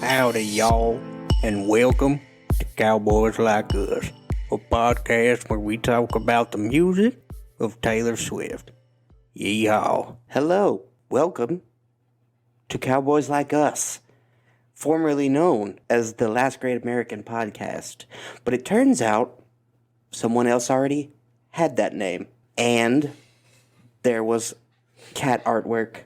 Howdy, y'all, and welcome to Cowboys Like Us, a podcast where we talk about the music of Taylor Swift. Yeehaw. Hello, welcome to Cowboys Like Us, formerly known as the Last Great American Podcast. But it turns out someone else already had that name, and there was cat artwork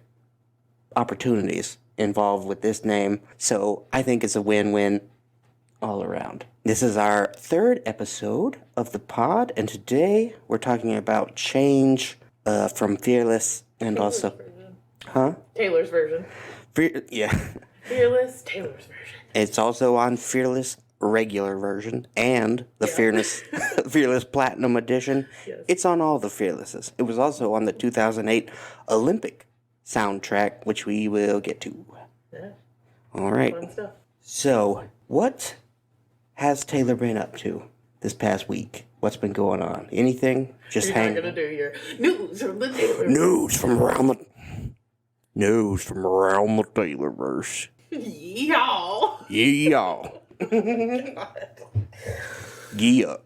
opportunities involved with this name, so I think it's a win-win all around. This is our third episode of the pod, and today we're talking about change from Fearless and Taylor's also... version. Huh? Taylor's version. Yeah. Fearless, Taylor's version. It's also on Fearless regular version and the Fearless Platinum Edition. Yes. It's on all the Fearlesses. It was also on the 2008 Olympic soundtrack, which we will get to. Yeah. All right. Fun stuff. So, what has Taylor been up to this past week? What's been going on? Anything? Just You're hang. not gonna do your news from the Taylor. News from around the Taylorverse. Y'all. Yeah. Yeah.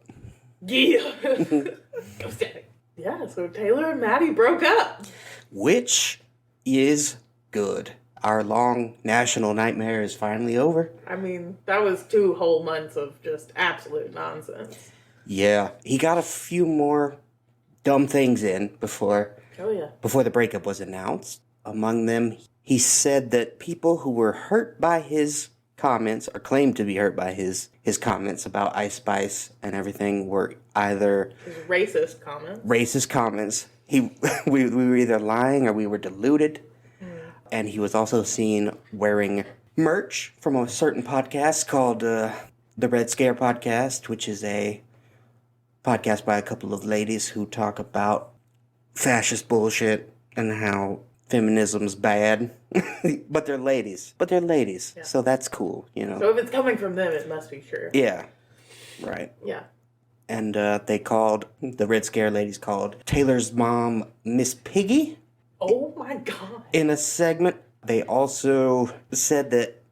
Yeah. Go Static. Yeah, so Taylor and Maddie broke up. Which is good. Our long national nightmare is finally over. I mean, that was 2 whole months of just absolute nonsense. Yeah. He got a few more dumb things in before the breakup was announced. Among them, he said that people who were hurt by his comments, or claimed to be hurt by his comments about Ice Spice and everything, were either His racist comments. we were either lying or we were deluded. And he was also seen wearing merch from a certain podcast called the Red Scare Podcast, which is a podcast by a couple of ladies who talk about fascist bullshit and how feminism's bad. But they're ladies. Yeah. So that's cool, you know. So if it's coming from them, it must be true. Yeah. Right. Yeah. And the Red Scare ladies called Taylor's mom Miss Piggy. Oh my God. In a segment, they also said that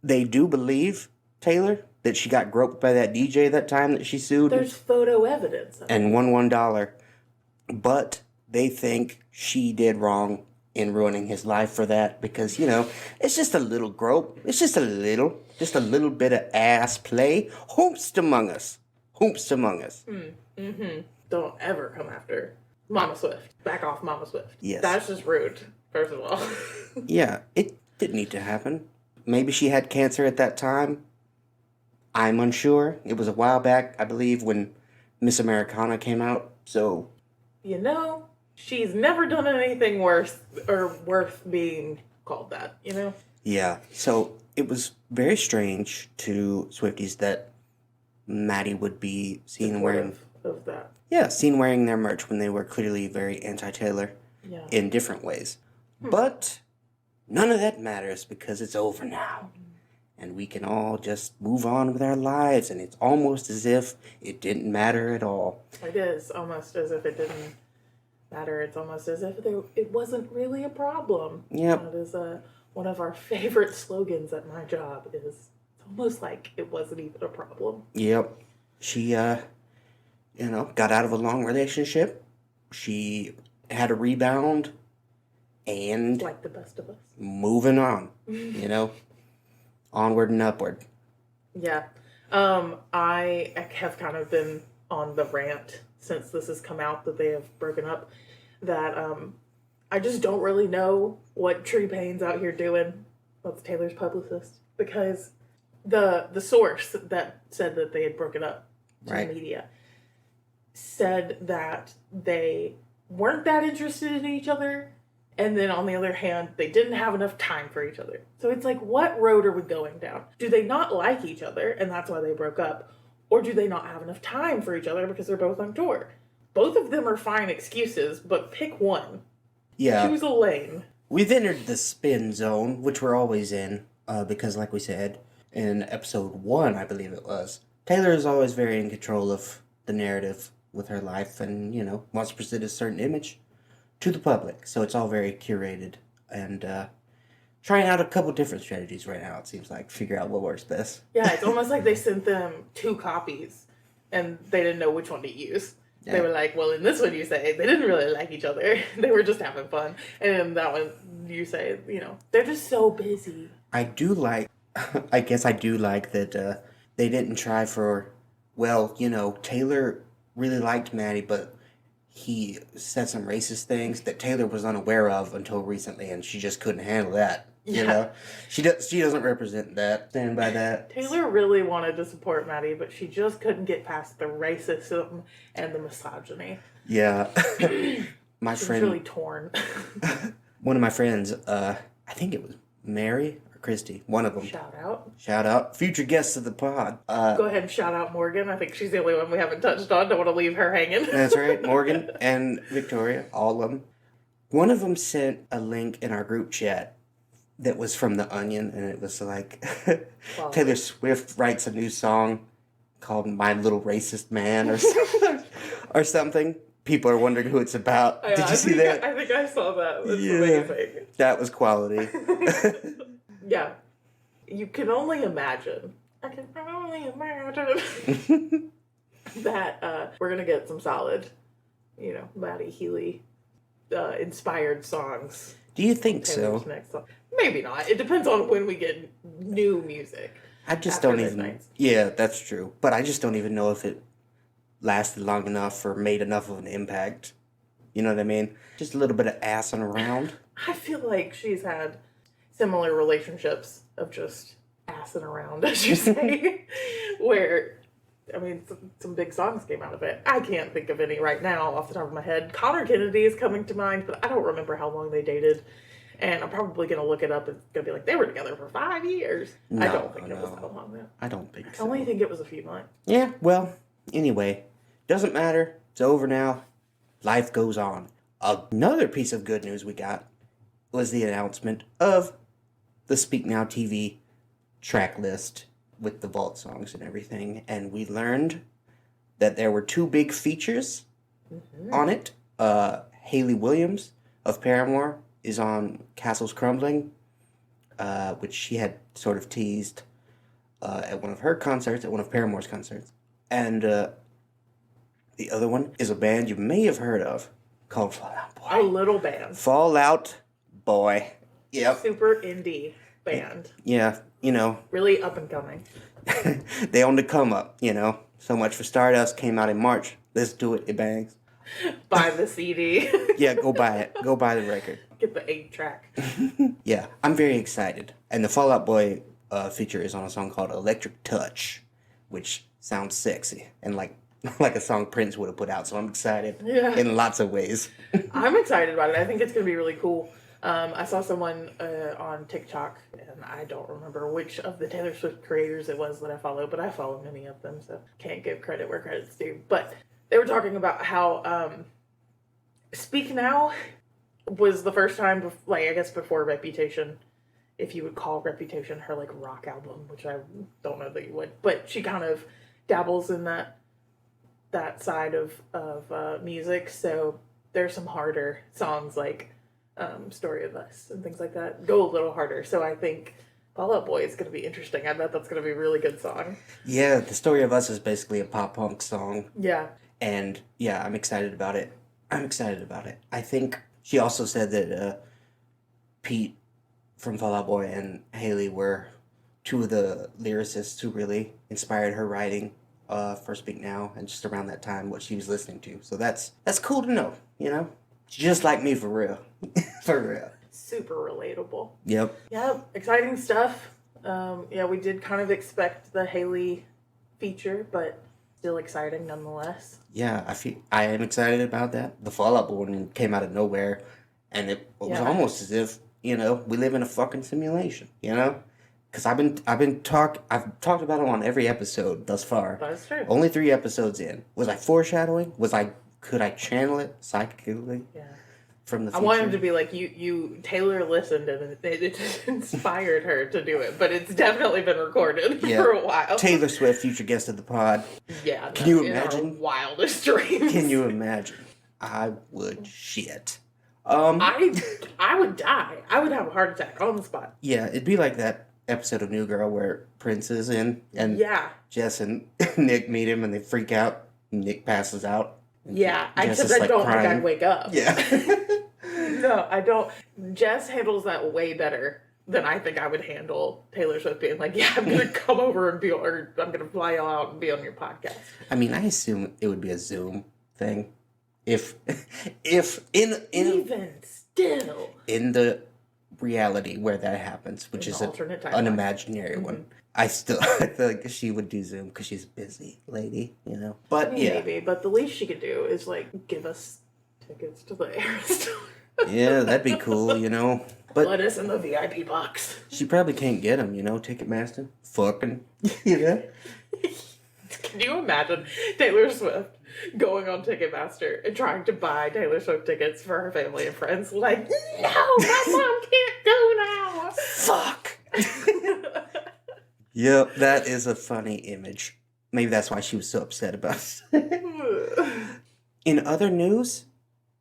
they do believe Taylor, that she got groped by that DJ that time that she sued. There's photo evidence. And won $1. But they think she did wrong in ruining his life for that because, you know, it's just a little grope. It's just a little bit of ass play. Hoopst among us. Mm-hmm. Don't ever come after Mama Swift. Back off, Mama Swift. Yes. That's just rude, first of all. Yeah, it didn't need to happen. Maybe she had cancer at that time. I'm unsure. It was a while back, I believe, when Miss Americana came out, so... You know, she's never done anything worse or worth being called that, you know? Yeah, so it was very strange to Swifties that Maddie would be seen wearing... of that. Yeah, seen wearing their merch when they were clearly very anti-Taylor in different ways. But none of that matters because it's over now. And we can all just move on with our lives, and it's almost as if it didn't matter at all. It is almost as if it didn't matter. It's almost as if it wasn't really a problem. Yep. That is one of our favorite slogans at my job is it's almost like it wasn't even a problem. Yep. She, got out of a long relationship. She had a rebound, and... Like the best of us. Moving on, onward and upward. Yeah. I have kind of been on the rant since this has come out that they have broken up, that I just don't really know what Tree Payne's out here doing. That's Taylor's publicist. Because the source that said that they had broken up to the media said that they weren't that interested in each other, and then on the other hand, they didn't have enough time for each other. So it's like, what road are we going down? Do they not like each other, and that's why they broke up? Or do they not have enough time for each other because they're both on tour? Both of them are fine excuses, but pick one. Yeah. Choose a lane. We've entered the spin zone, which we're always in, because like we said in episode 1, I believe it was, Taylor is always very in control of the narrative with her life and, wants to present a certain image to the public. So it's all very curated. And trying out a couple different strategies right now, it seems like, to figure out what works best. Yeah, it's almost like they sent them 2 copies and they didn't know which one to use. Yeah. They were like, well, in this one you say they didn't really like each other. They were just having fun. And in that one you say, they're just so busy. I guess I do like that they didn't try for, Taylor really liked Maddie, but he said some racist things that Taylor was unaware of until recently, and she just couldn't handle that. Yeah. She doesn't represent that. Stand by that. Taylor really wanted to support Maddie, but she just couldn't get past the racism and the misogyny. Yeah. My she friend was really torn. One of my friends, I think it was Mary or Christy, one of them. Shout out. Future guests of the pod. Go ahead and shout out Morgan. I think she's the only one we haven't touched on. Don't want to leave her hanging. That's right. Morgan and Victoria, all of them. One of them sent a link in our group chat that was from The Onion, and it was like, Taylor Swift writes a new song called My Little Racist Man or something. People are wondering who it's about. Yeah, Did you see that? I think I saw that. That's amazing. That was quality. Yeah. You can only imagine. I can only imagine that we're going to get some solid, Maddie Healy inspired songs. Do you think so? Next song. Maybe not. It depends on when we get new music. I just don't even... Yeah, that's true. But I just don't even know if it lasted long enough or made enough of an impact. You know what I mean? Just a little bit of assing around. I feel like she's had similar relationships of just assing around, as you say, where, some big songs came out of it. I can't think of any right now off the top of my head. Connor Kennedy is coming to mind, but I don't remember how long they dated. And I'm probably going to look it up. It's going to be like, they were together for 5 years. I don't think it was that long, though. I don't think so. I only think it was a few months. Yeah, well, anyway, doesn't matter. It's over now. Life goes on. Another piece of good news we got was the announcement of the Speak Now TV track list with the vault songs and everything. And we learned that there were 2 big features on it. Hayley Williams of Paramore is on Castles Crumbling, which she had sort of teased at one of her concerts, at one of Paramore's concerts. And the other one is a band you may have heard of called Fall Out Boy. A little band. Fall Out Boy. Yep. Super indie band. Yeah, really up and coming. They on the come up, So Much for Stardust came out in March. Let's do it. It bangs. Buy the CD. Yeah, go buy it. Go buy the record. Get the 8-track. Yeah, I'm very excited. And the Fall Out Boy feature is on a song called Electric Touch, which sounds sexy and like a song Prince would have put out. So I'm excited in lots of ways. I'm excited about it. I think it's going to be really cool. I saw someone on TikTok, and I don't remember which of the Taylor Swift creators it was that I follow, but I follow many of them, so can't give credit where credit's due. But they were talking about how Speak Now was the first time, before Reputation, if you would call Reputation her, rock album, which I don't know that you would, but she kind of dabbles in that side of music, so there's some harder songs like Story of Us and things like that go a little harder, so I think Fall Out Boy is going to be interesting. I bet that's going to be a really good song. Yeah, The Story of Us is basically a pop-punk song. Yeah. And, yeah, I'm excited about it. I think she also said that Pete from Fall Out Boy and Hayley were 2 of the lyricists who really inspired her writing for Speak Now, and just around that time, what she was listening to. So that's cool to know, Just like me, for real. For real. Super relatable. Yep. Yep. Exciting stuff. We did kind of expect the Hayley feature, but still exciting nonetheless. Yeah, I am excited about that. The Fall Out Boy one came out of nowhere, and it was almost as if, we live in a fucking simulation, Because I've talked about it on every episode thus far. That's true. Only 3 episodes in. Was I foreshadowing? Could I channel it psychically? Yeah. From the future? I want him to be like, you Taylor listened and it inspired her to do it, but it's definitely been recorded for a while. Taylor Swift, future guest of the pod. Yeah. Can you imagine? Our wildest dreams. Can you imagine? I would shit I would die. I would have a heart attack on the spot. Yeah, it'd be like that episode of New Girl where Prince is in, and Yeah. Jess and Nick meet him, and they freak out. And Nick passes out. Yeah, Jess except is, I don't crying. think I'd wake up. Yeah. No, I don't. Jess handles that way better than I think I would handle Taylor Swift being like, yeah, I'm going to come over and or I'm going to fly you out and be on your podcast. I mean, I assume it would be a Zoom thing. If in Even still. in the reality where that happens, which is an imaginary one, I feel like she would do Zoom because she's a busy lady, you know. But Maybe, but the least she could do is like give us tickets to the Eras Tour. Yeah, that'd be cool, you know. But let us in the VIP box. She probably can't get them, you know, Ticketmaster. Fucking, you know. Can you imagine Taylor Swift going on Ticketmaster and trying to buy Taylor Swift tickets for her family and friends? Like, no, my mom can't go now. Fuck. Yep, that is a funny image. Maybe that's why she was so upset about it. In other news,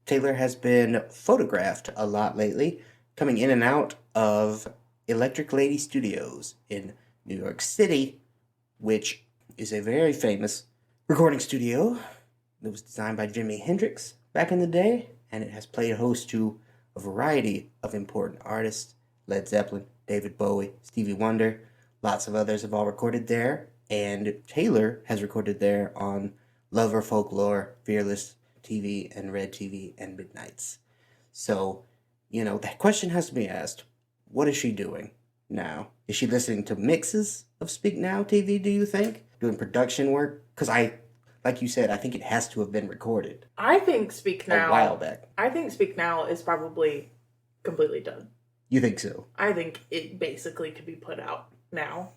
Taylor has been photographed a lot lately, coming in and out of Electric Lady Studios in New York City, which is a very famous recording studio that was designed by Jimi Hendrix back in the day, and it has played host to a variety of important artists: Led Zeppelin, David Bowie, Stevie Wonder, lots of others have all recorded there, and Taylor has recorded there on Lover, Folklore, Fearless TV, and Red TV, and Midnights. So, you know, that question has to be asked. What is she doing now? Is she listening to mixes of Speak Now TV, do you think? Doing production work? Because like you said, I think it has to have been recorded. I think Speak Now... a while back. I think Speak Now is probably completely done. You think so? I think it basically could be put out now.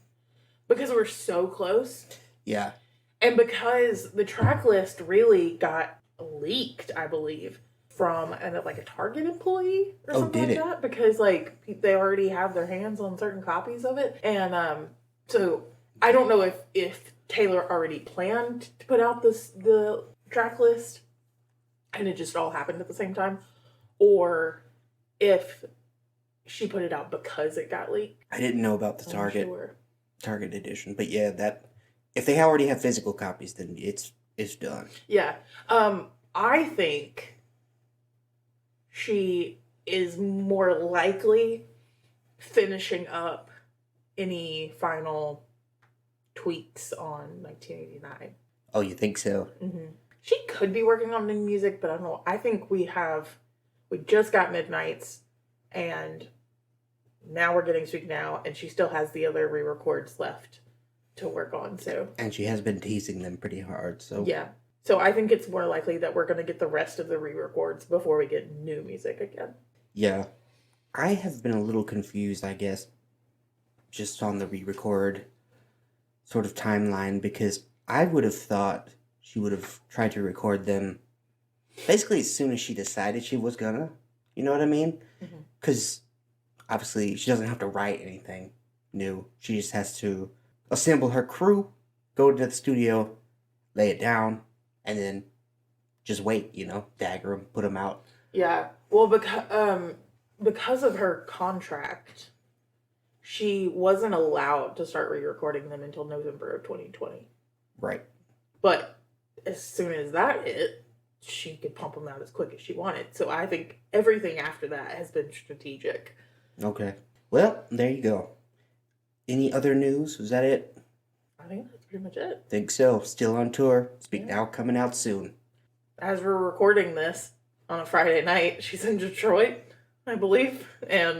Because we're so close. Yeah. And because the track list really got leaked, I believe, from a Target employee or something like that. Because they already have their hands on certain copies of it. And so I don't know if Taylor already planned to put out the track list and it just all happened at the same time, or if she put it out because it got leaked. I didn't know about the Target edition, but yeah, that if they already have physical copies, then it's done. Yeah. I think she is more likely finishing up any final tweaks on 1989. Oh, you think so? Mm-hmm. She could be working on new music, but I don't know. I think we just got Midnights, and now we're getting Speak Now, and she still has the other re-records left to work on. So, and she has been teasing them pretty hard. So yeah. So I think it's more likely that we're going to get the rest of the re-records before we get new music again. Yeah. I have been a little confused, I guess, just on the re-record sort of timeline, because I would have thought she would have tried to record them basically as soon as she decided she was gonna. You know what I mean? Because obviously she doesn't have to write anything new. She just has to assemble her crew, go to the studio, lay it down, and then just wait, you know, dagger them, put them out. Yeah. Well, because of her contract, she wasn't allowed to start re-recording them until November of 2020. Right. But as soon as that hit, she could pump them out as quick as she wanted. So I think everything after that has been strategic. Okay. Well, there you go. Any other news? Was that it? I think that's pretty much it. Think so. Still on tour. Speak Now coming out soon. As we're recording this on a Friday night, she's in Detroit, I believe. And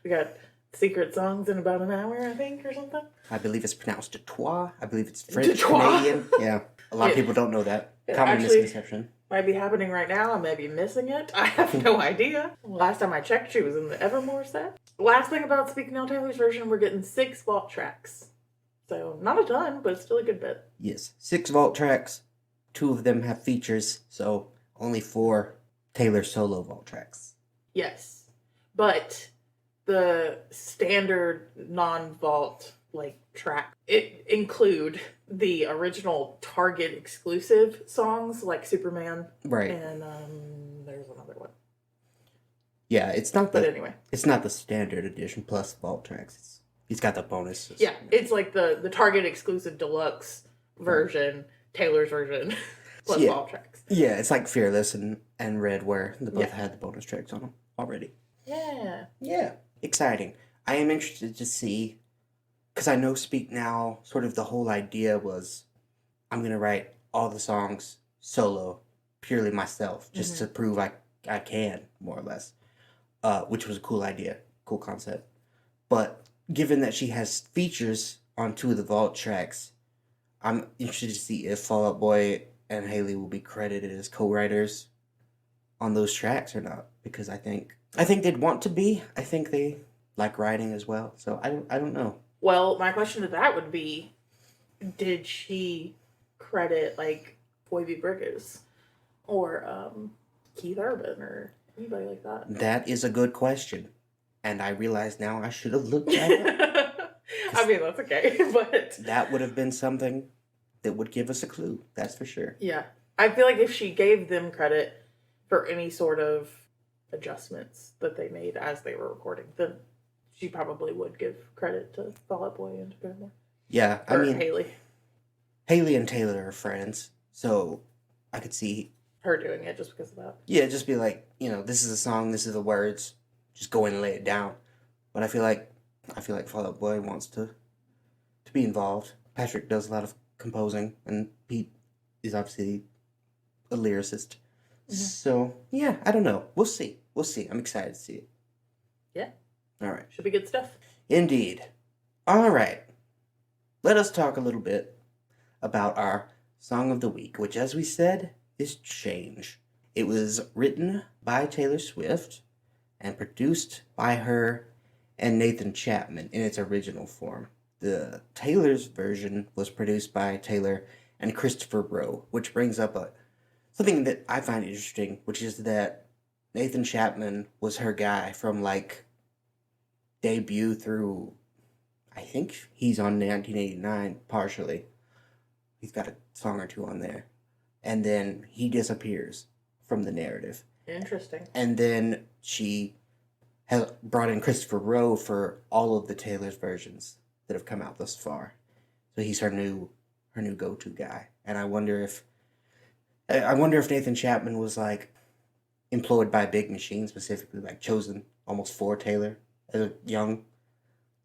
we got Secret Songs in about an hour, I think, or something. I believe it's pronounced Detroit. I believe it's French Canadian. Yeah. A lot of people don't know that. Common misconception. Might be happening right now. I may be missing it. I have no idea. Last time I checked, she was in the Evermore set. Last thing about Speak Now Taylor's version, we're getting 6 vault tracks. So, not a ton, but still a good bit. Yes. 6 vault tracks. 2 of them have features, so only 4 Taylor solo vault tracks. Yes. But the standard non-vault track, it include the original Target exclusive songs like Superman. Right. And there's another one. Yeah, it's not But the anyway. it's not the standard edition plus vault tracks. He's got the bonuses. Yeah, it's like the Target exclusive deluxe version, Taylor's version, plus Yeah. vault tracks. Yeah, it's like Fearless and Red, where they both Yeah. had the bonus tracks on them already. Yeah. Yeah, exciting. I am interested to see, because I know Speak Now, sort of the whole idea was, I'm going to write all the songs solo, purely myself, just to prove I can, more or less, which was a cool idea, cool concept. But given that she has features on 2 of the vault tracks, I'm interested to see if Fall Out Boy and Haley will be credited as co-writers on those tracks or not, because I think they'd want to be. I think they like writing as well. So I don't know. Well, my question to that would be, did she credit like Phoebe Bridgers or Keith Urban or anybody like that? That is a good question, and I realize now I should have looked that up. I mean, that's okay, but That would have been something that would give us a clue. That's for sure. yeah, I feel like if she gave them credit for any sort of adjustments that they made as they were recording, then she probably would give credit to Fall Out Boy and Paramore. Yeah, I mean, Haley and Taylor are friends, so I could see her doing it just because of that. Yeah, just be like, this is a song, this is the words, just go in and lay it down. But I feel like Fall Out Boy wants to be involved. Patrick does a lot of composing, and Pete is obviously a lyricist. So yeah, I don't know. We'll see. I'm excited to see it. Yeah. All right. Should be good stuff. Indeed. All right. Let us talk a little bit about our song of the week, which, as we said, is Change. It was written by Taylor Swift and produced by her and Nathan Chapman in its original form. The Taylor's version was produced by Taylor and Christopher Rowe, which brings up something that I find interesting, which is that Nathan Chapman was her guy from debut through, I think he's on 1989 partially. He's got a song or 2 on there. And then he disappears from the narrative. Interesting. And then she has brought in Christopher Rowe for all of the Taylor's versions that have come out thus far. So he's her new go-to guy. And I wonder if Nathan Chapman was employed by Big Machine specifically, chosen almost for Taylor as a young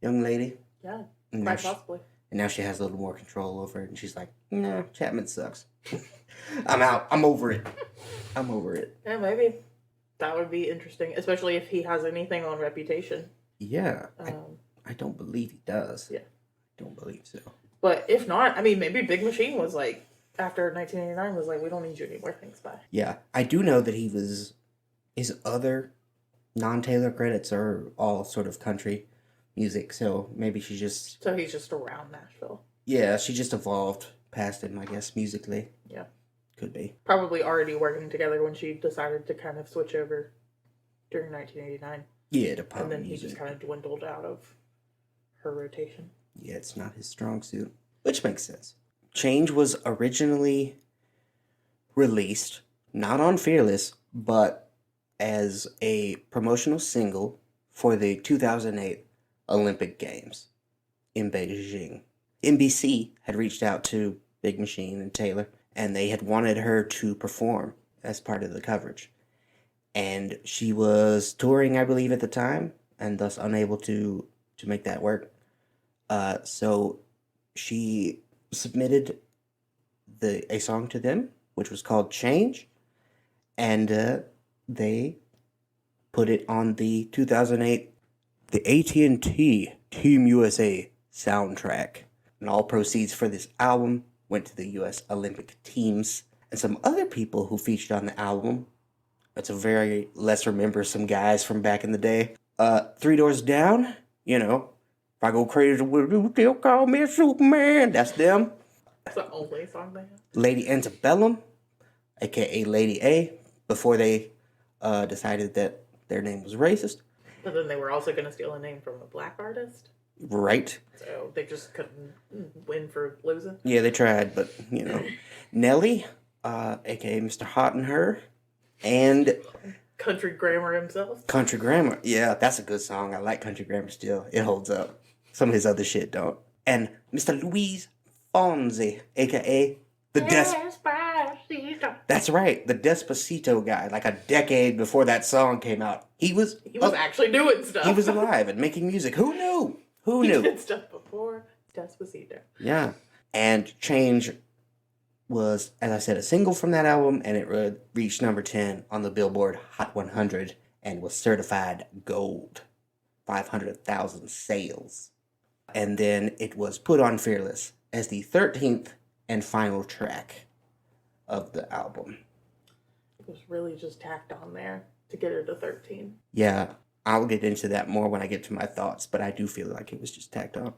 lady. Yeah, And quite possibly. And now she has a little more control over it, and she's like, "No, Chapman sucks. I'm out. I'm over it. Yeah, maybe. That would be interesting, especially if he has anything on Reputation. Yeah, I don't believe he does. Yeah. I don't believe so. But if not, I mean, maybe Big Machine was after 1989 was we don't need you anymore, thanks, bye. Yeah, I do know that his other non-Taylor credits are all sort of country music, so maybe she just... So he's just around Nashville. Yeah, she just evolved past him, I guess, musically. Yeah. Could be. Probably already working together when she decided to kind of switch over during 1989. Yeah, to pop And then music. he just kind of dwindled out of her rotation. Yeah, it's not his strong suit, which makes sense. Change was originally released, not on Fearless, but as a promotional single for the 2008 Olympic Games in Beijing. NBC had reached out to Big Machine and Taylor, and they had wanted her to perform as part of the coverage. And she was touring, I believe, at the time, and thus unable to make that work. So she submitted a song to them, which was called Change, and they put it on the 2008 the AT&T Team USA soundtrack. And all proceeds for this album went to the U.S. Olympic teams and some other people who featured on the album. It's a very let's remember some guys from back in the day. 3 Doors Down, if I go crazy with you, still call me a Superman. That's them. That's the only song they have. Lady Antebellum, a.k.a. Lady A, before they decided that their name was racist. But then they were also going to steal a name from a black artist. Right. So they just couldn't win for losing. Yeah, they tried, but, Nelly, a.k.a. Mr. Hot and Her, and Country Grammar himself. Country Grammar. Yeah, that's a good song. I like Country Grammar still. It holds up. Some of his other shit don't. And Mr. Luis Fonsi, a.k.a. the Despacito. That's right, the Despacito guy. Like a decade before that song came out. He was actually doing stuff. He was alive and making music. Who knew? Who knew? He did stuff before Despacito. Yeah. And Change was, as I said, a single from that album, and it reached number 10 on the Billboard Hot 100 and was certified gold. 500,000 sales. And then it was put on Fearless as the 13th and final track of the album. It was really just tacked on there to get her to 13. Yeah, I'll get into that more when I get to my thoughts, but I do feel like it was just tacked on.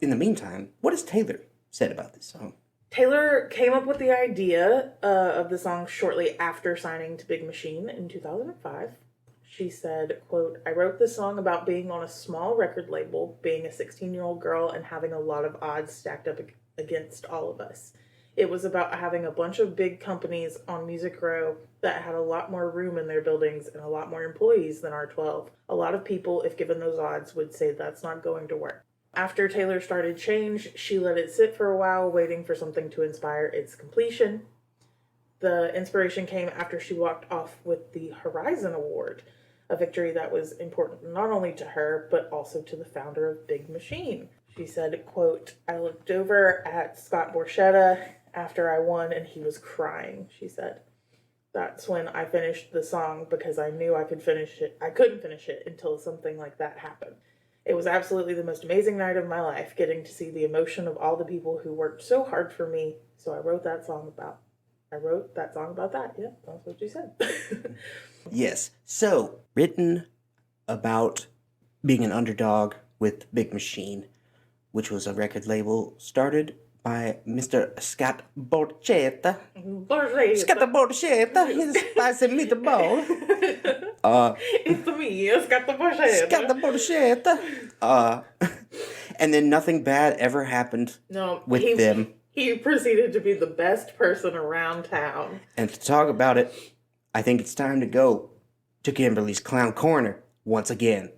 In the meantime, what has Taylor said about this song? Taylor came up with the idea of the song shortly after signing to Big Machine in 2005. She said, quote, "I wrote this song about being on a small record label, being a 16-year-old girl, and having a lot of odds stacked up against all of us. It was about having a bunch of big companies on Music Row that had a lot more room in their buildings and a lot more employees than our 12. A lot of people, if given those odds, would say that's not going to work." After Taylor started Change, she let it sit for a while, waiting for something to inspire its completion. The inspiration came after she walked off with the Horizon Award, a victory that was important not only to her, but also to the founder of Big Machine. She said, quote, "I looked over at Scott Borchetta after I won and he was crying," she said. "That's when I finished the song because I knew I could finish it. I couldn't finish it until something like that happened. It was absolutely the most amazing night of my life, getting to see the emotion of all the people who worked so hard for me. So I wrote that song about that. Yeah, that's what she said." Yes. So, written about being an underdog with Big Machine, which was a record label started by Mr. Scott Borchetta. Scott Borchetta, he's spicy meatball. It's me, Scott Borchetta. Scott Borchetta. And then nothing bad ever happened with them. He proceeded to be the best person around town. And to talk about it, I think it's time to go to Kimberly's Clown Corner once again.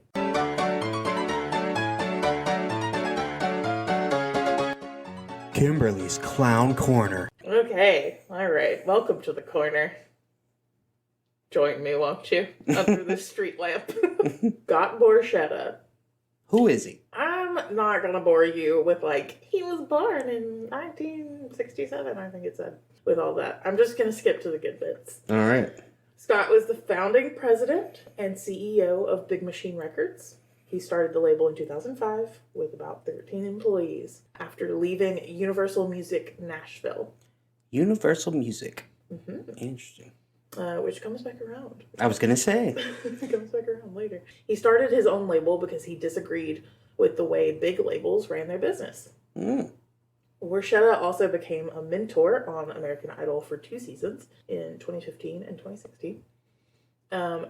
Kimberly's Clown Corner. Okay, alright, welcome to the corner. Join me, won't you? Under the street lamp. Scott Borchetta. Who is he? I'm not gonna bore you with, he was born in 1967, I think it said, with all that. I'm just gonna skip to the good bits. All right. Scott was the founding president and CEO of Big Machine Records. He started the label in 2005 with about 13 employees after leaving Universal Music Nashville. Universal Music. Mm-hmm. Interesting. Which comes back around. I was going to say. It comes back around later. He started his own label because he disagreed with the way big labels ran their business. Borchetta also became a mentor on American Idol for 2 seasons in 2015 and 2016.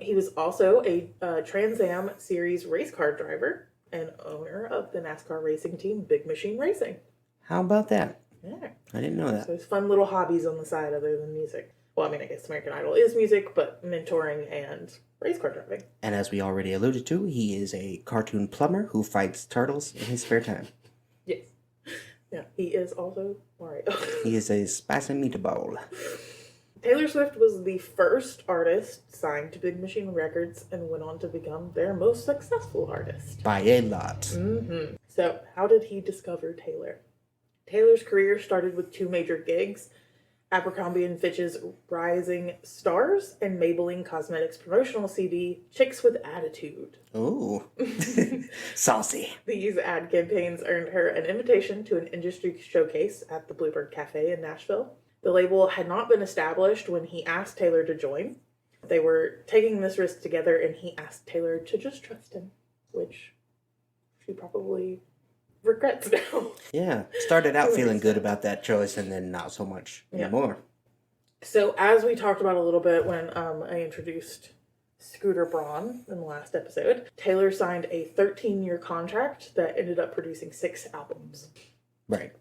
He was also a Trans Am Series race car driver and owner of the NASCAR racing team Big Machine Racing. How about that? Yeah. I didn't know that. So it's fun little hobbies on the side other than music. Well, I mean, I guess American Idol is music, but mentoring and race car driving. And as we already alluded to, he is a cartoon plumber who fights turtles in his spare time. Yes. Yeah, he is also Mario. He is a spicy meatball. Taylor Swift was the first artist signed to Big Machine Records and went on to become their most successful artist. By a lot. Mm-hmm. So, how did he discover Taylor? Taylor's career started with 2 major gigs, Abercrombie & Fitch's Rising Stars and Maybelline Cosmetics promotional CD, Chicks with Attitude. Ooh. Saucy. These ad campaigns earned her an invitation to an industry showcase at the Bluebird Cafe in Nashville. The label had not been established when he asked Taylor to join. They were taking this risk together, and he asked Taylor to just trust him, which she probably regrets now. Yeah. Started out feeling good about that choice, and then not so much anymore. So, as we talked about a little bit when I introduced Scooter Braun in the last episode, Taylor signed a 13-year contract that ended up producing 6 albums. Right.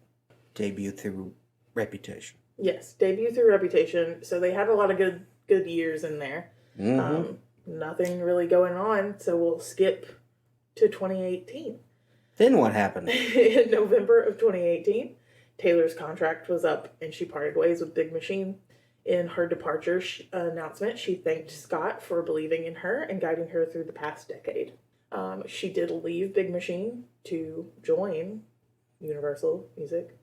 Debut through Reputation. Yes, debut through Reputation. So they had a lot of good years in there. Nothing really going on, so we'll skip to 2018. Then what happened? In November of 2018, Taylor's contract was up and she parted ways with Big Machine. In her departure announcement, she thanked Scott for believing in her and guiding her through the past decade. She did leave Big Machine to join Universal Music.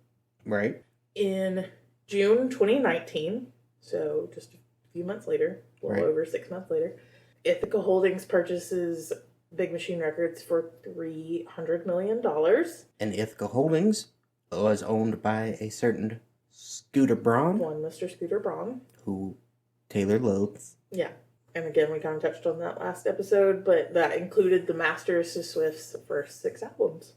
Right. In June 2019, so just a few months later, a little over 6 months later, Ithaca Holdings purchases Big Machine Records for $300 million. And Ithaca Holdings was owned by a certain Scooter Braun. One Mr. Scooter Braun. Who Taylor loathes. Yeah. And again, we kind of touched on that last episode, but that included the masters to Swift's first 6 albums.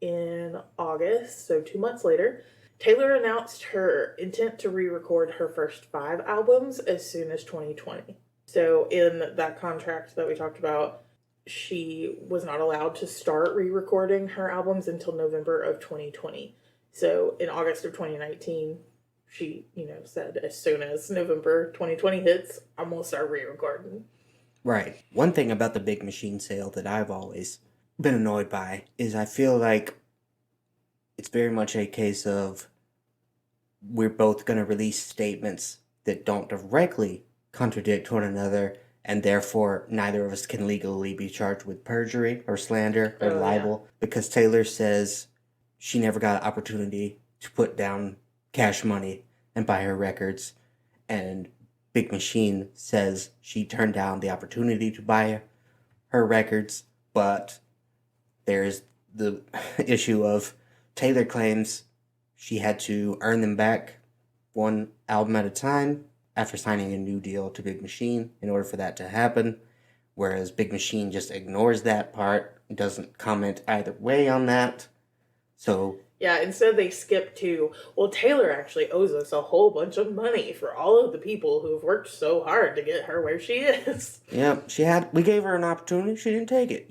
In August, so 2 months later, Taylor announced her intent to re-record her first 5 albums as soon as 2020. So in that contract that we talked about, she was not allowed to start re-recording her albums until November of 2020. So in August of 2019, she, said as soon as November 2020 hits, I'm going to start re-recording. Right. One thing about the Big Machine sale that I've always been annoyed by is I feel like it's very much a case of we're both going to release statements that don't directly contradict one another, and therefore neither of us can legally be charged with perjury or slander or libel, because Taylor says she never got an opportunity to put down cash money and buy her records, and Big Machine says she turned down the opportunity to buy her records, but there's the issue of Taylor claims she had to earn them back one album at a time after signing a new deal to Big Machine in order for that to happen, whereas Big Machine just ignores that part, doesn't comment either way on that. So yeah, instead they skip to, well, Taylor actually owes us a whole bunch of money for all of the people who have worked so hard to get her where she is. Yeah, we gave her an opportunity, she didn't take it,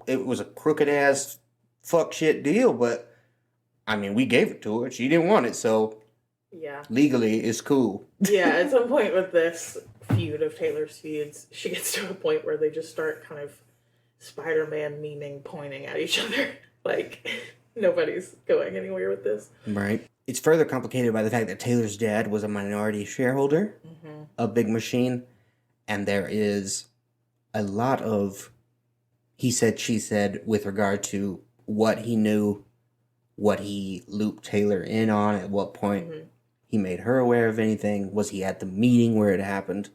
It was a crooked ass fuck shit deal, but I mean, we gave it to her, she didn't want it, so yeah, legally it's cool. Yeah, at some point with this feud of Taylor's feuds, she gets to a point where they just start kind of Spider-Man memeing, pointing at each other. Like, nobody's going anywhere with this. Right. It's further complicated by the fact that Taylor's dad was a minority shareholder of Big Machine, and there is a lot of he said, she said with regard to what he knew, what he looped Taylor in on, at what point he made her aware of anything. Was he at the meeting where it happened?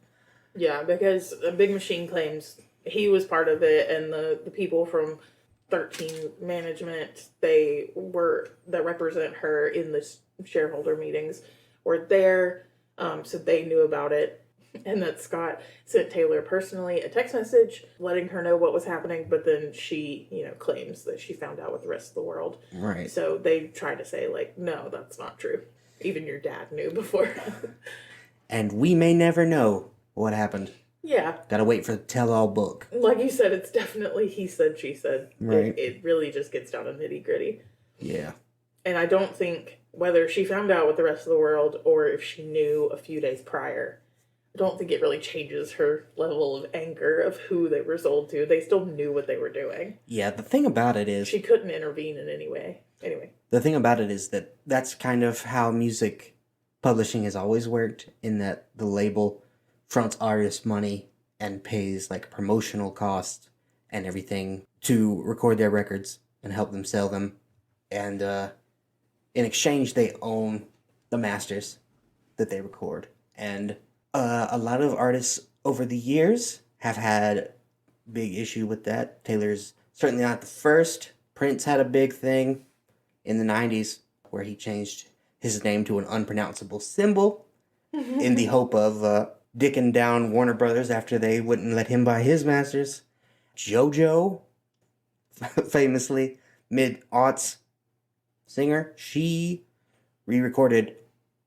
Yeah, because Big Machine claims he was part of it, and the people from 13 management that represent her in the shareholder meetings were there, so they knew about it, and that Scott sent Taylor personally a text message letting her know what was happening, but then she, claims that she found out with the rest of the world. Right. So they try to say, like, no, that's not true. Even your dad knew before. And we may never know what happened. Yeah. Gotta wait for the tell-all book. Like you said, it's definitely he said, she said. Right. It really just gets down to nitty-gritty. Yeah. And I don't think whether she found out with the rest of the world or if she knew a few days prior, I don't think it really changes her level of anger of who they were sold to. They still knew what they were doing. Yeah, the thing about it is... She couldn't intervene in any way. Anyway. The thing about it is that that's kind of how music publishing has always worked, in that the label fronts artists money and pays like promotional costs and everything to record their records and help them sell them. And in exchange, they own the masters that they record. And a lot of artists over the years have had big issue with that. Taylor's certainly not the first. Prince had a big thing in the 90s where he changed his name to an unpronounceable symbol in the hope of dicking down Warner Brothers after they wouldn't let him buy his masters. JoJo, famously mid-aughts singer, she re-recorded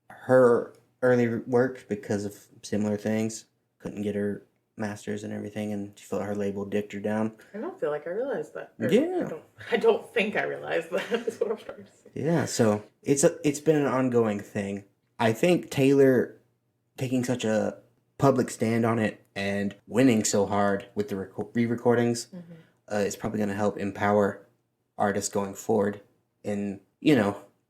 her early work because of similar things. Couldn't get her masters and everything, and she felt her label dicked her down. I don't feel like I realized that. Yeah. I don't think I realized that, is what I'm trying to say. Yeah, so it's been an ongoing thing. I think Taylor taking such a public stand on it and winning so hard with the re-recordings is probably going to help empower artists going forward and,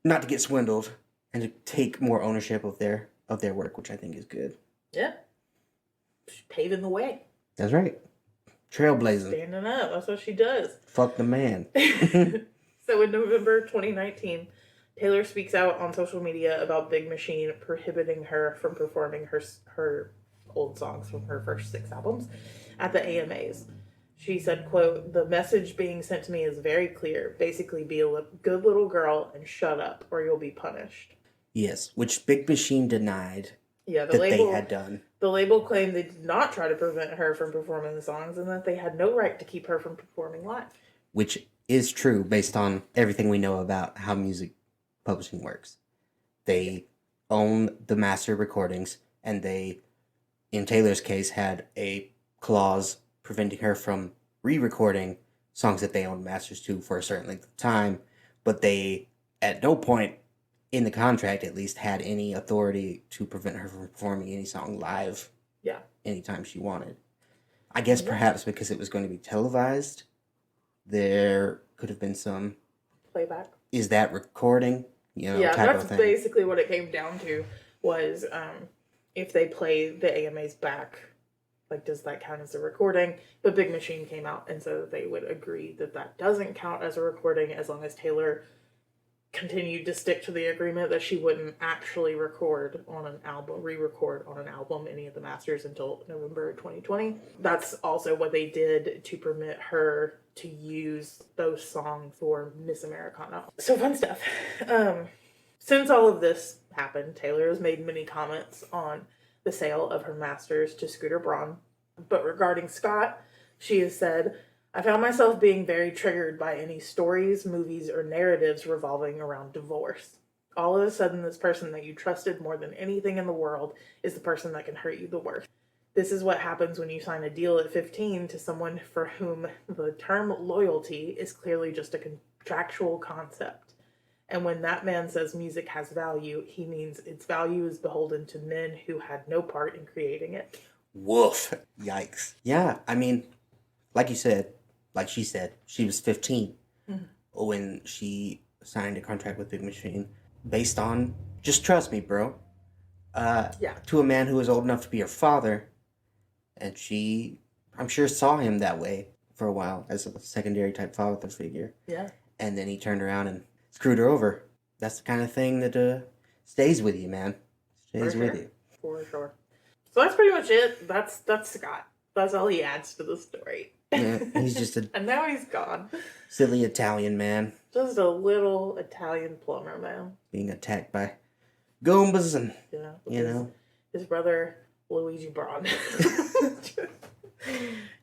not to get swindled and to take more ownership of their work, which I think is good. Yeah. She's paving the way. That's right. Trailblazing. Standing up. That's what she does. Fuck the man. So in November 2019, Taylor speaks out on social media about Big Machine prohibiting her from performing her old songs from her first 6 albums at the AMAs. She said, quote, "The message being sent to me is very clear. Basically, be a good little girl and shut up or you'll be punished." Yes, which Big Machine denied Yeah, they had done. The label claimed they did not try to prevent her from performing the songs and that they had no right to keep her from performing live. Which is true based on everything we know about how music publishing works. They own the master recordings, and they, in Taylor's case, had a clause preventing her from re-recording songs that they owned masters to for a certain length of time, but they, at no point in the contract at least, had any authority to prevent her from performing any song live anytime she wanted. I guess perhaps because it was going to be televised, there could have been some playback. Is that recording? Type that's of thing. Basically what it came down to was if they play the AMAs back, like, does that count as a recording? But Big Machine came out and said that they would agree that that doesn't count as a recording as long as Taylor continued to stick to the agreement that she wouldn't actually re-record on an album, any of the masters until November 2020. That's also what they did to permit her to use those songs for Miss Americana. So fun stuff. Since all of this happened, Taylor has made many comments on the sale of her masters to Scooter Braun. But regarding Scott, she has said, "I found myself being very triggered by any stories, movies, or narratives revolving around divorce. All of a sudden, this person that you trusted more than anything in the world is the person that can hurt you the worst. This is what happens when you sign a deal at 15 to someone for whom the term loyalty is clearly just a contractual concept. And when that man says music has value, he means its value is beholden to men who had no part in creating it." Woof. Yikes. Yeah, I mean, like she said, she was 15 when she signed a contract with Big Machine based on, just trust me, bro. To a man who was old enough to be her father. And she, I'm sure, saw him that way for a while as a secondary type father figure. Yeah. And then he turned around and screwed her over. That's the kind of thing that stays with you, man. Stays with you. For sure. So that's pretty much it. That's Scott. That's all he adds to the story. Yeah, he's just a and now he's gone. Silly Italian man. Just a little Italian plumber man. Being attacked by Goombas and, his brother, Luigi Braun.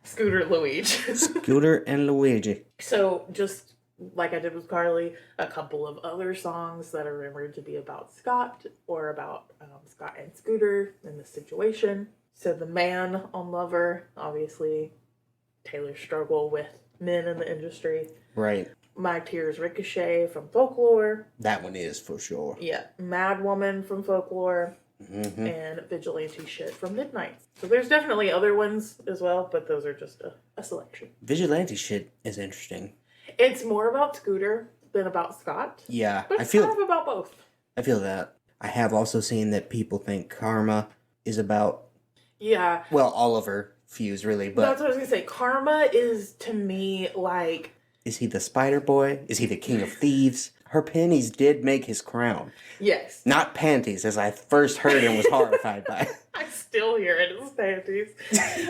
Scooter Luigi. Scooter and Luigi. So, just like I did with Carly, a couple of other songs that are rumored to be about Scott or about Scott and Scooter in this situation. So, The Man on Lover, obviously, Taylor's struggle with men in the industry. Right. My Tears Ricochet from Folklore. That one is for sure. Yeah. Mad Woman from Folklore. Mm-hmm. And Vigilante Shit from Midnight. So there's definitely other ones as well, but those are just a selection. Vigilante Shit is interesting. It's more about Scooter than about Scott. Yeah. But it's kind of about both. I feel that. I have also seen that people think Karma is about... Yeah. Well, Oliver Fuse, really, but... That's what I was going to say. Karma is, to me, like... Is he the Spider Boy? Is he the King of Thieves? Her panties did make his crown. Yes. Not panties, as I first heard and was horrified by. I still hear it as panties.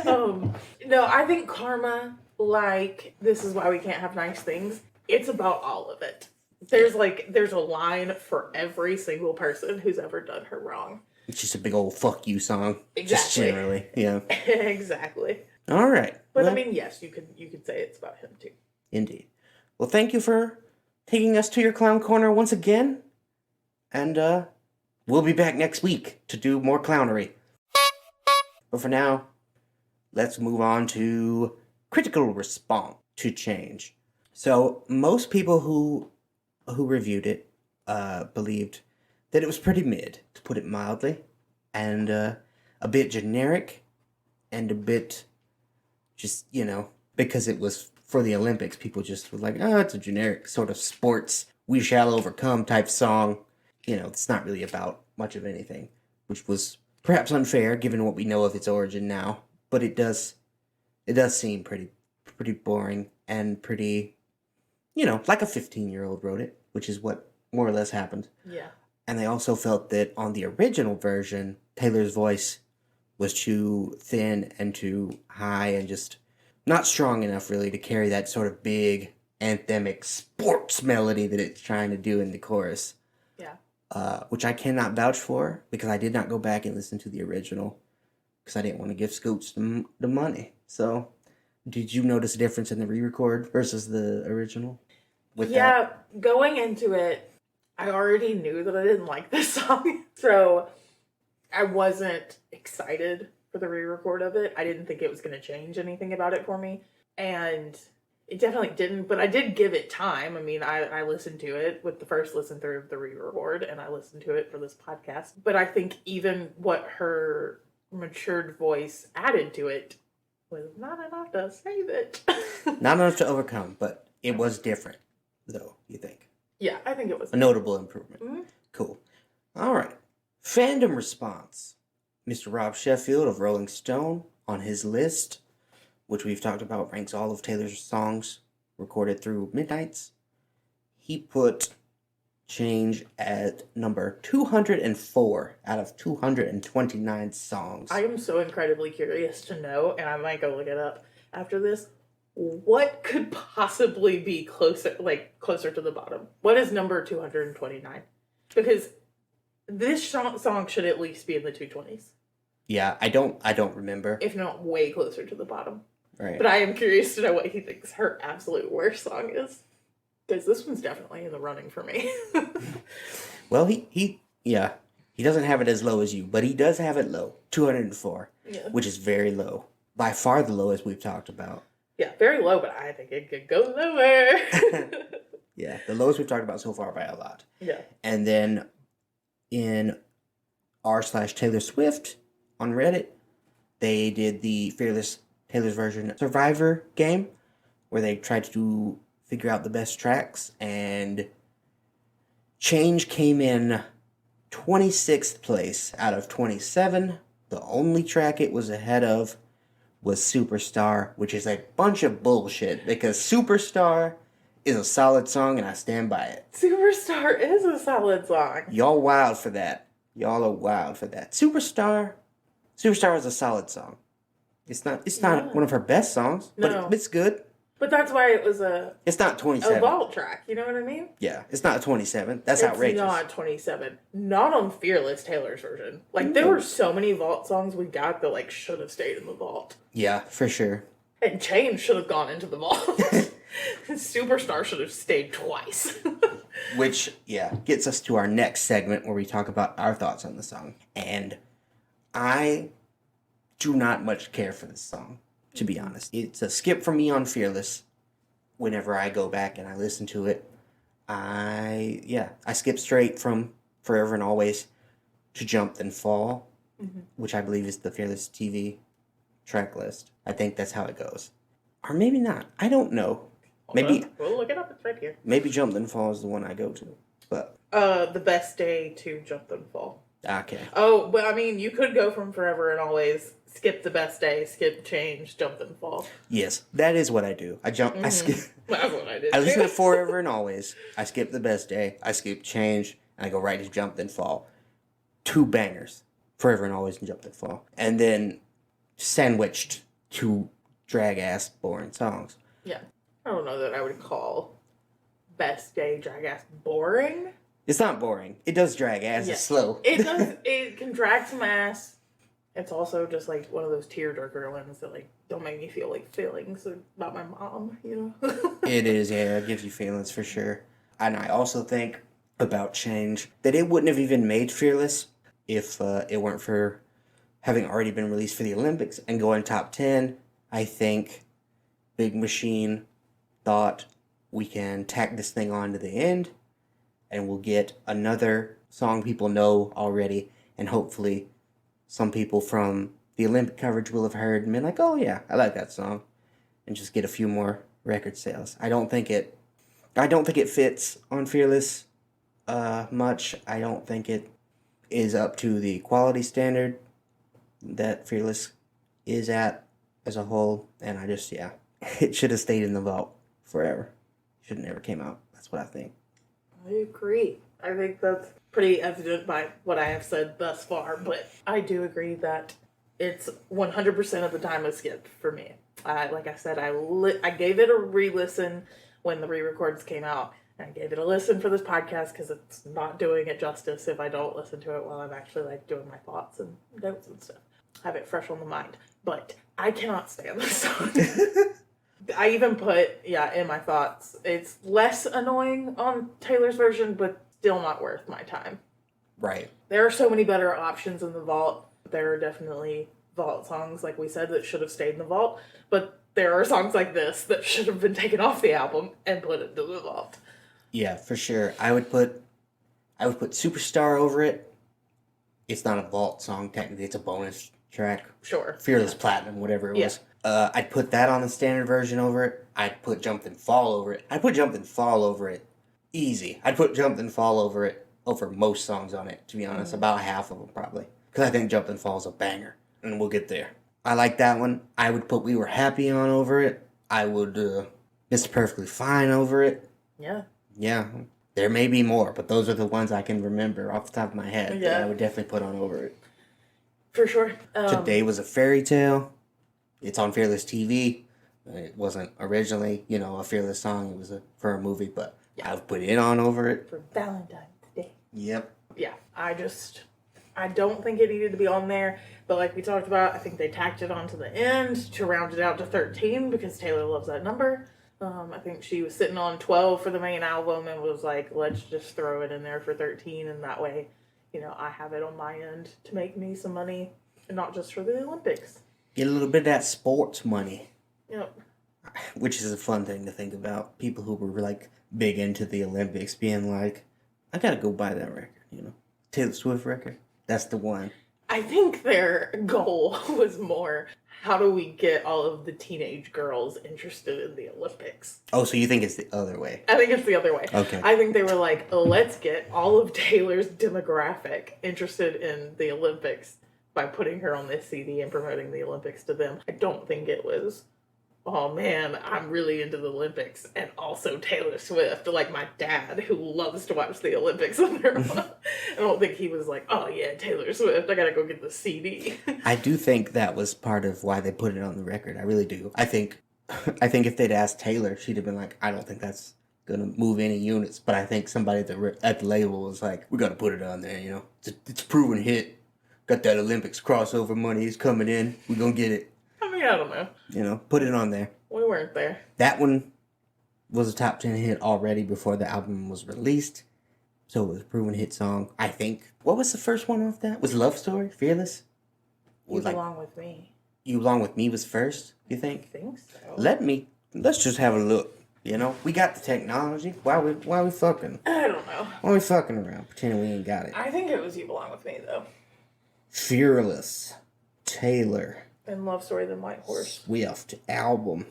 No, I think Karma, like, this is why we can't have nice things. It's about all of it. There's a line for every single person who's ever done her wrong. It's just a big old fuck you song. Exactly. Just generally, yeah. Exactly. All right. But well, I mean, yes, you could say it's about him too. Indeed. Well, thank you for taking us to your clown corner once again. And we'll be back next week to do more clownery. But for now, let's move on to critical response to change. So most people who reviewed it believed that it was pretty mid, to put it mildly. And a bit generic and a bit just, because it was for the Olympics, people just were like, oh, it's a generic sort of sports, we shall overcome type song. It's not really about much of anything, which was perhaps unfair given what we know of its origin now. But it does seem pretty boring and pretty, like a 15-year-old wrote it, which is what more or less happened. Yeah. And they also felt that on the original version, Taylor's voice was too thin and too high and just not strong enough really to carry that sort of big anthemic sports melody that it's trying to do in the chorus. Yeah. Which I cannot vouch for because I did not go back and listen to the original because I didn't want to give Scoots the money. So, did you notice a difference in the re-record versus the original? Going into it, I already knew that I didn't like this song, so I wasn't excited for the re-record of it. I didn't think it was going to change anything about it for me, and it definitely didn't, but I did give it time. I mean, I listened to it with the first listen through of the re-record, and I listened to it for this podcast, but I think even what her matured voice added to it was not enough to save it. Not enough to overcome, but it was different, though, you think? Yeah, I think it was a notable improvement. Mm-hmm. Cool. All right. Fandom response. Mr. Rob Sheffield of Rolling Stone, on his list, which we've talked about, ranks all of Taylor's songs recorded through Midnights. He put Change at number 204 out of 229 songs. I am so incredibly curious to know, and I might go look it up after this. What could possibly be closer to the bottom? What is number 229? Because this song should at least be in the 220s. Yeah, I don't remember. If not way closer to the bottom. Right. But I am curious to know what he thinks her absolute worst song is. Because this one's definitely in the running for me. Well, he doesn't have it as low as you, but he does have it low. 204. Yeah. Which is very low. By far the lowest we've talked about. Yeah, very low, but I think it could go lower. Yeah, the lowest we've talked about so far by a lot. Yeah. And then in r/Taylor Swift on Reddit, they did the Fearless Taylor's Version Survivor game, where they tried to figure out the best tracks, and Change came in 26th place out of 27. The only track it was ahead of was Superstar, which is a bunch of bullshit because Superstar is a solid song and I stand by it. Superstar is a solid song. Y'all wild for that. Y'all are wild for that. Superstar is a solid song. It's not one of her best songs, but it's good. But that's why it was it's not 27. A vault track, you know what I mean? Yeah, it's not 27. That's outrageous. It's not 27. Not on Fearless Taylor's version. Like, there were so many vault songs we got that, should have stayed in the vault. Yeah, for sure. And Change should have gone into the vault. Superstar should have stayed twice. Which, gets us to our next segment where we talk about our thoughts on the song. And I do not much care for this song, to be honest. It's a skip for me on Fearless. Whenever I go back and I listen to it, I skip straight from Forever and Always to Jump Then Fall, which I believe is the Fearless TV track list. I think that's how it goes. Or maybe not. I don't know. We'll look it up. It's right here. Maybe Jump Then Fall is the one I go to. But the best day to Jump Then Fall. Okay. Oh, but I mean, you could go from Forever and Always, skip the best day, skip Change, Jump Then Fall. Yes, that is what I do. I skip. That's what I did. I listen to Forever and Always. I skip the best day. I skip Change, and I go right to Jump Then Fall. 2 bangers. Forever and Always and Jump Then Fall. And then sandwiched 2 drag-ass boring songs. Yeah. I don't know that I would call Best Day drag-ass boring. It's not boring. It does drag ass. Yeah. It's slow. It does. It can drag some ass. It's also just one of those tearjerker ones that don't make me feel feelings about my mom. You know. It is. Yeah, it gives you feelings for sure. And I also think about Change that it wouldn't have even made Fearless if it weren't for having already been released for the Olympics and going top 10. I think Big Machine thought we can tack this thing on to the end. And we'll get another song people know already, and hopefully some people from the Olympic coverage will have heard and been like, oh yeah, I like that song, and just get a few more record sales. I don't think it fits on Fearless much. I don't think it is up to the quality standard that Fearless is at as a whole, and it should have stayed in the vault forever. Should have never came out. That's what I think. I agree. I think that's pretty evident by what I have said thus far, but I do agree that it's 100% of the time a skip for me. Like I said, I gave it a re-listen when the re-records came out, and I gave it a listen for this podcast because it's not doing it justice if I don't listen to it while I'm actually like doing my thoughts and notes and stuff. Have it fresh on the mind. But I cannot stand this song. I even put, in my thoughts, it's less annoying on Taylor's version, but still not worth my time. Right. There are so many better options in the vault. There are definitely vault songs, like we said, that should have stayed in the vault, but there are songs like this that should have been taken off the album and put into the vault. Yeah, for sure. I would put Superstar over it. It's not a vault song, technically. It's a bonus track. Sure. Fearless Platinum, whatever it was. I'd put that on the standard version over it. I'd put Jump and Fall over it. I'd put Jump and Fall over it. Easy. I'd put Jump and Fall over it over most songs on it, to be honest. About half of them, probably. Because I think Jump and Fall is a banger. And we'll get there. I like that one. I would put We Were Happy on over it. I would Mr. Perfectly Fine over it. Yeah. Yeah. There may be more, but those are the ones I can remember off the top of my head that I would definitely put on over it. For sure. Today Was a Fairy Tale. It's on Fearless TV. It wasn't originally, a Fearless song. It was for a movie, but I've put it on over it. For Valentine's Day. Yep. Yeah, I don't think it needed to be on there, but like we talked about, I think they tacked it on to the end to round it out to 13 because Taylor loves that number. I think she was sitting on 12 for the main album and was like, let's just throw it in there for 13, and that way, I have it on my end to make me some money, and not just for the Olympics. Get a little bit of that sports money. Yep. Which is a fun thing to think about. People who were like big into the Olympics being like, I gotta go buy that record, Taylor Swift record. That's the one. I think their goal was more, how do we get all of the teenage girls interested in the Olympics? Oh, so you think it's the other way? I think it's the other way. Okay. I think they were like, let's get all of Taylor's demographic interested in the Olympics by putting her on this CD and promoting the Olympics to them. I don't think it was, oh man, I'm really into the Olympics and also Taylor Swift, like my dad who loves to watch the Olympics on their own. I don't think he was like, oh yeah, Taylor Swift, I gotta go get the CD. I do think that was part of why they put it on the record. I really do. I think if they'd asked Taylor, she'd have been like, I don't think that's gonna move any units. But I think somebody at the label was like, we gotta put it on there, It's a proven hit. Got that Olympics crossover money is coming in. We're gonna get it. I mean, I don't know. Put it on there. We weren't there. That one was a top 10 hit already before the album was released. So it was a proven hit song, I think. What was the first one off that? Was Love Story? Fearless? You Belong With Me. You Belong With Me was first, you think? I think so. Let's just have a look. We got the technology. Why we fucking? I don't know. Why we fucking around pretending we ain't got it? I think it was You Belong With Me, though. Fearless. Taylor. And Love Story, then White Horse. Swift album.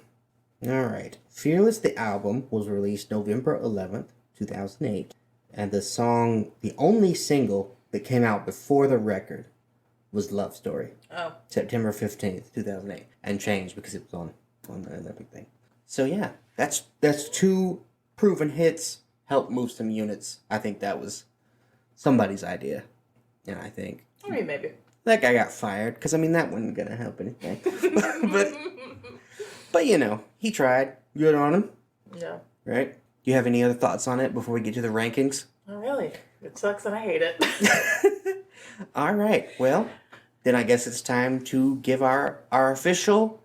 Alright. Fearless, the album, was released November 11th, 2008. And the only single that came out before the record was Love Story. Oh. September 15th, 2008. And changed because it was on the Olympic thing. So yeah, that's two proven hits. Helped move some units. I think that was somebody's idea. And I think... I mean, maybe. That guy got fired, because, that wasn't going to help anything. but, he tried. Good on him. Yeah. Right? Do you have any other thoughts on it before we get to the rankings? Not really. It sucks and I hate it. All right. Well, then I guess it's time to give our official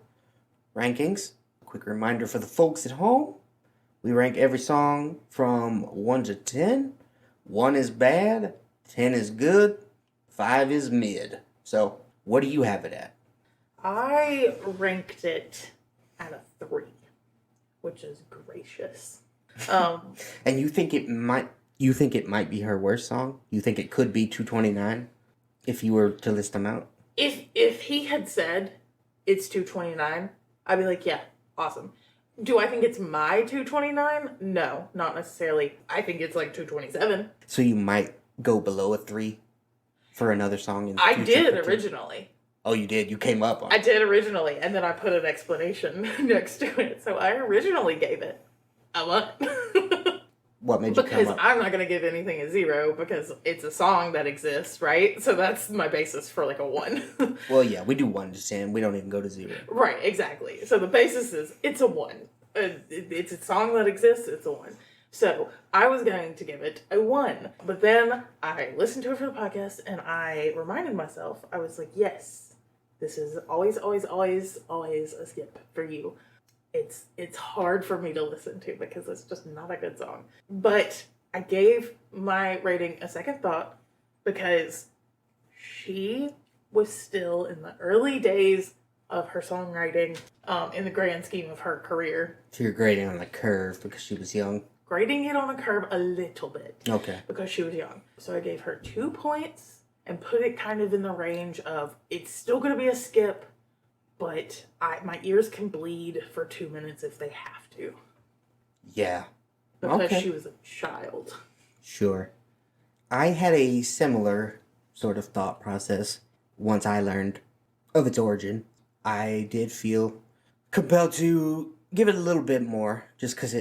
rankings. A quick reminder for the folks at home. We rank every song from 1 to 10. 1 is bad. 10 is good. 5 is mid. So, what do you have it at? I ranked it at a 3, which is gracious. And you think it might be her worst song? You think it could be 229 if you were to list them out? If he had said it's 229, I'd be like, yeah, awesome. Do I think it's my 229? No, not necessarily. I think it's like 227. So you might go below a 3 for another song in the I future, did originally. Oh, you did? You came up on I it. did originally, and then I put an explanation next to it. So I originally gave it a 1. What made you Because come up? I'm not going to give anything a 0 because it's a song that exists, right? So that's my basis for like a 1. Well, yeah, we do 1 to 10. We don't even go to 0. Right, exactly. So the basis is it's a 1. It's a song that exists, it's a 1. So I was going to give it a 1. But then I listened to it for the podcast and I reminded myself, I was like, yes, this is always, always, always, always a skip for you. It's hard for me to listen to because it's just not a good song. But I gave my rating a second thought because she was still in the early days of her songwriting in the grand scheme of her career. So you're grading on a curve because she was young? Grading it on a curve a little bit. Okay. Because she was young. So I gave her 2 points and put it kind of in the range of it's still going to be a skip, but my ears can bleed for 2 minutes if they have to. Yeah. Because she was a child. Sure. I had a similar sort of thought process once I learned of its origin. I did feel compelled to give it a little bit more just because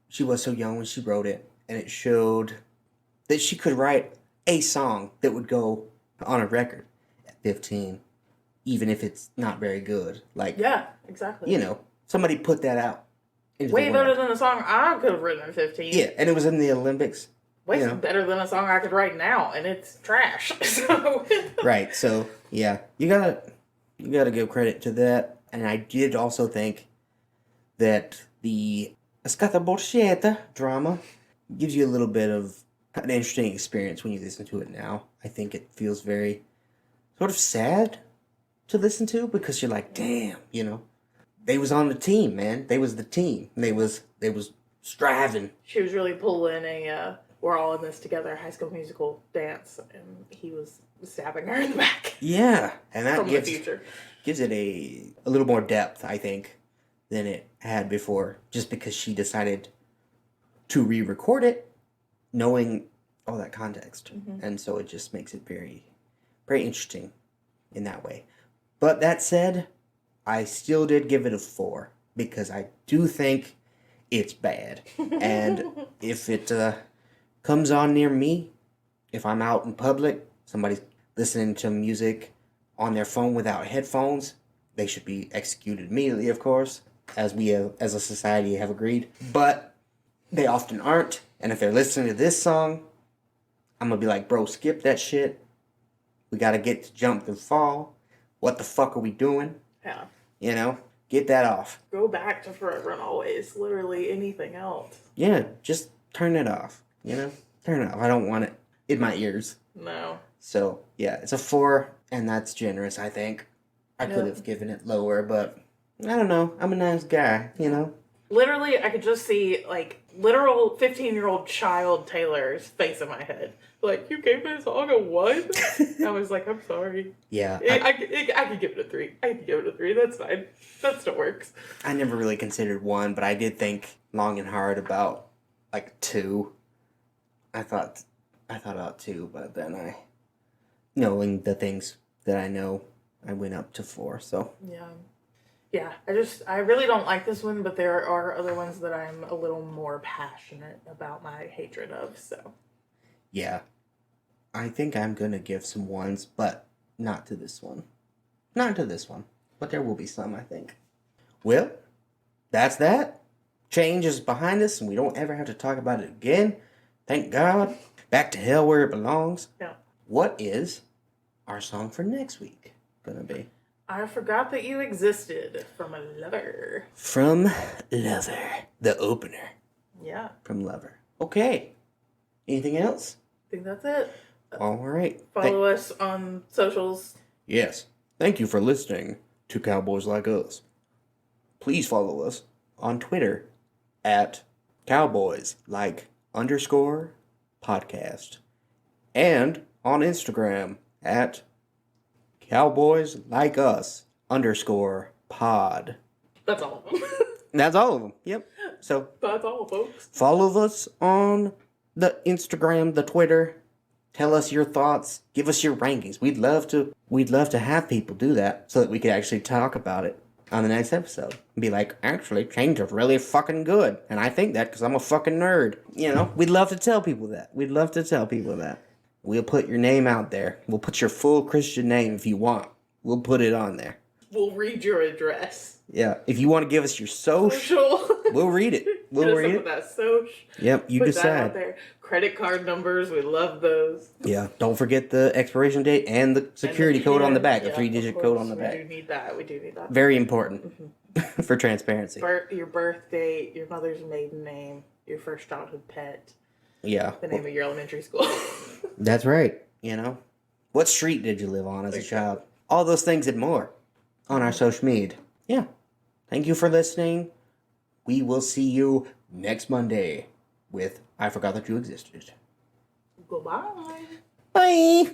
she was so young when she wrote it, and it showed that she could write a song that would go on a record at 15, even if it's not very good. Like, yeah, exactly. You know, somebody put that out. Way better than a song I could have written at 15. Yeah, and it was in the Olympics. Way better than a song I could write now, and it's trash. So Right, so yeah, you gotta give credit to that. And I did also think that the Scott Borchetta drama gives you a little bit of an interesting experience when you listen to it now. I think it feels very sort of sad to listen to because you're like, damn, they was on the team, man. They was the team. They was striving. She was really pulling a we're all in this together High School Musical dance, and he was stabbing her in the back. Yeah, and that the future. Gives it a little more depth, I think, than it had before, just because she decided to re-record it, knowing all that context. Mm-hmm. And so it just makes it very, very interesting in that way. But that said, I still did give it a 4, because I do think it's bad. And if it comes on near me, if I'm out in public, somebody's listening to music on their phone without headphones, they should be executed immediately, of course, as we as a society have agreed. But they often aren't, and if they're listening to this song, I'm gonna be like, bro, skip that shit. We gotta get to Jump and Fall. What the fuck are we doing? Yeah. Get that off. Go back to Forever and Always. Literally anything else. Yeah, just turn it off. Turn it off. I don't want it in my ears. No. So, yeah, it's a 4, and that's generous, I think. I could have given it lower, but I don't know. I'm a nice guy, Literally, I could just see, literal 15-year-old child Taylor's face in my head. Like, you gave this song a 1? I was like, I'm sorry. Yeah. I could give it a 3. I could give it a 3. That's fine. That still works. I never really considered 1, but I did think long and hard about, 2. I thought about 2, but then knowing the things that I know, I went up to 4, so. Yeah, I really don't like this one, but there are other ones that I'm a little more passionate about my hatred of, so. Yeah. I think I'm gonna give some 1s, but not to this one. Not to this one, but there will be some, I think. Well, that's that. Change is behind us, and we don't ever have to talk about it again. Thank God. Back to hell where it belongs. Yeah. What is our song for next week gonna be? I forgot that you existed from a Lover. From Lover. The opener. Yeah. From Lover. Okay. Anything else? I think that's it. All right. Follow us on socials. Yes. Thank you for listening to Cowboys Like Us. Please follow us on Twitter at cowboyslike_podcast and on Instagram at Cowboys Like Us _pod. That's all of them. That's all of them. Yep. So That's all, folks. follow us on the Instagram, the Twitter. Tell us your thoughts. Give us your rankings. We'd love to have people do that so that we could actually talk about it on the next episode. Be like, actually, Chains are really fucking good. And I think that because I'm a fucking nerd. You know, we'd love to tell people that. We'll put your name out there. We'll put your full Christian name if you want. We'll put it on there. We'll read your address. Yeah. If you want to give us your social, we'll read it. We'll read it. That social. Yep, you Put decide. that out there. Credit card numbers, we love those. Yeah, don't forget the expiration date and the security code on the back, the 3-digit code on the back. We do need that. Very important for transparency. Your birth date, your mother's maiden name, your first childhood pet. Yeah. The name of your elementary school. That's right. You know, what street did you live on as a child? All those things and more on our social media. Yeah. Thank you for listening. We will see you next Monday with I Forgot That You Existed. Goodbye. Bye.